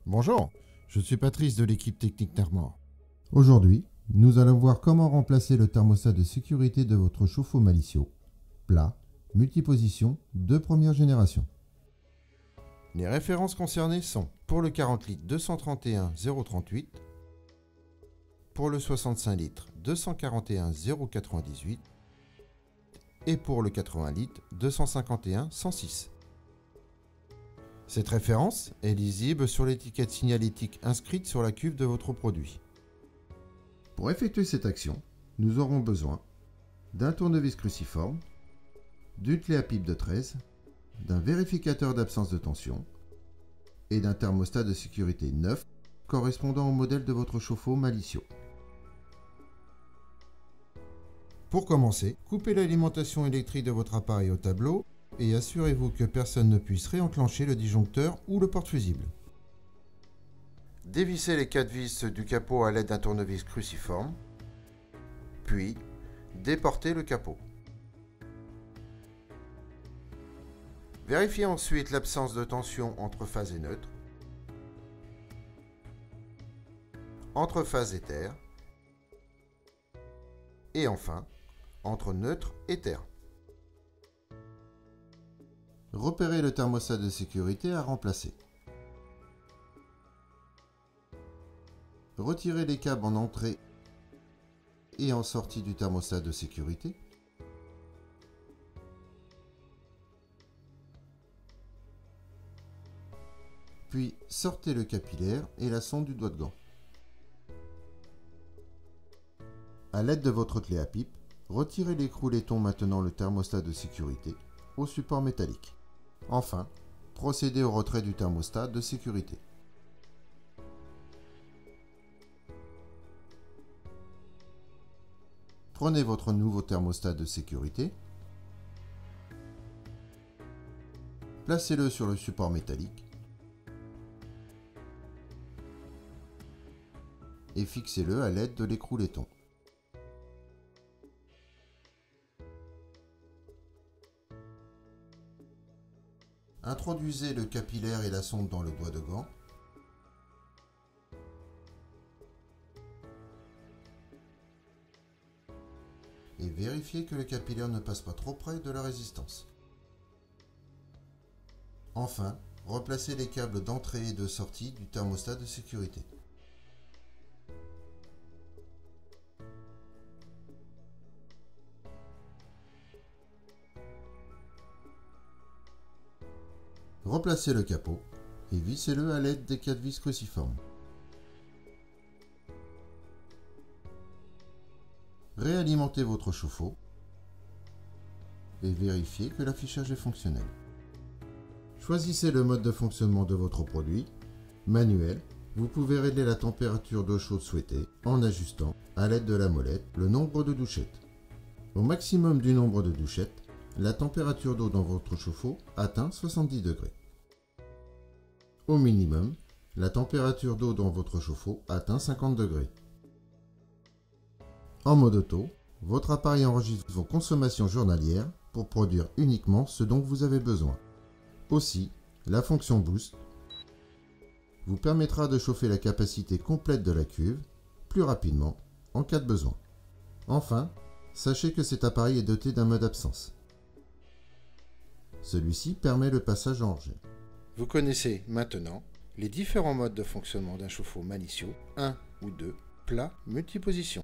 Bonjour, je suis Patrice de l'équipe technique Thermor. Aujourd'hui, nous allons voir comment remplacer le thermostat de sécurité de votre chauffe-eau Malicio, plat, multiposition, de première génération. Les références concernées sont pour le 40 litres 231 038, pour le 65 litres 241 098 et pour le 80 litres 251 106. Cette référence est lisible sur l'étiquette signalétique inscrite sur la cuve de votre produit. Pour effectuer cette action, nous aurons besoin d'un tournevis cruciforme, d'une clé à pipe de 13, d'un vérificateur d'absence de tension et d'un thermostat de sécurité neuf correspondant au modèle de votre chauffe-eau Malicio. Pour commencer, coupez l'alimentation électrique de votre appareil au tableau et assurez-vous que personne ne puisse réenclencher le disjoncteur ou le porte-fusible. Dévissez les 4 vis du capot à l'aide d'un tournevis cruciforme, puis déportez le capot. Vérifiez ensuite l'absence de tension entre phase et neutre, entre phase et terre, et enfin, entre neutre et terre. Repérez le thermostat de sécurité à remplacer. Retirez les câbles en entrée et en sortie du thermostat de sécurité. Puis sortez le capillaire et la sonde du doigt de gant. A l'aide de votre clé à pipe, retirez l'écrou laiton maintenant le thermostat de sécurité au support métallique. Enfin, procédez au retrait du thermostat de sécurité. Prenez votre nouveau thermostat de sécurité, placez-le sur le support métallique et fixez-le à l'aide de l'écrou laiton. Introduisez le capillaire et la sonde dans le doigt de gant. Et vérifiez que le capillaire ne passe pas trop près de la résistance. Enfin, replacez les câbles d'entrée et de sortie du thermostat de sécurité. Replacez le capot et vissez-le à l'aide des 4 vis cruciformes. Réalimentez votre chauffe-eau et vérifiez que l'affichage est fonctionnel. Choisissez le mode de fonctionnement de votre produit. Manuel, vous pouvez régler la température d'eau chaude souhaitée en ajustant, à l'aide de la molette, le nombre de douchettes. Au maximum du nombre de douchettes, la température d'eau dans votre chauffe-eau atteint 70 degrés. Au minimum, la température d'eau dans votre chauffe-eau atteint 50 degrés. En mode auto, votre appareil enregistre vos consommations journalières pour produire uniquement ce dont vous avez besoin. Aussi, la fonction Boost vous permettra de chauffer la capacité complète de la cuve plus rapidement en cas de besoin. Enfin, sachez que cet appareil est doté d'un mode absence. Celui-ci permet le passage en hors-gel. Vous connaissez maintenant les différents modes de fonctionnement d'un chauffe-eau Malicio 1 ou 2, plat, multiposition.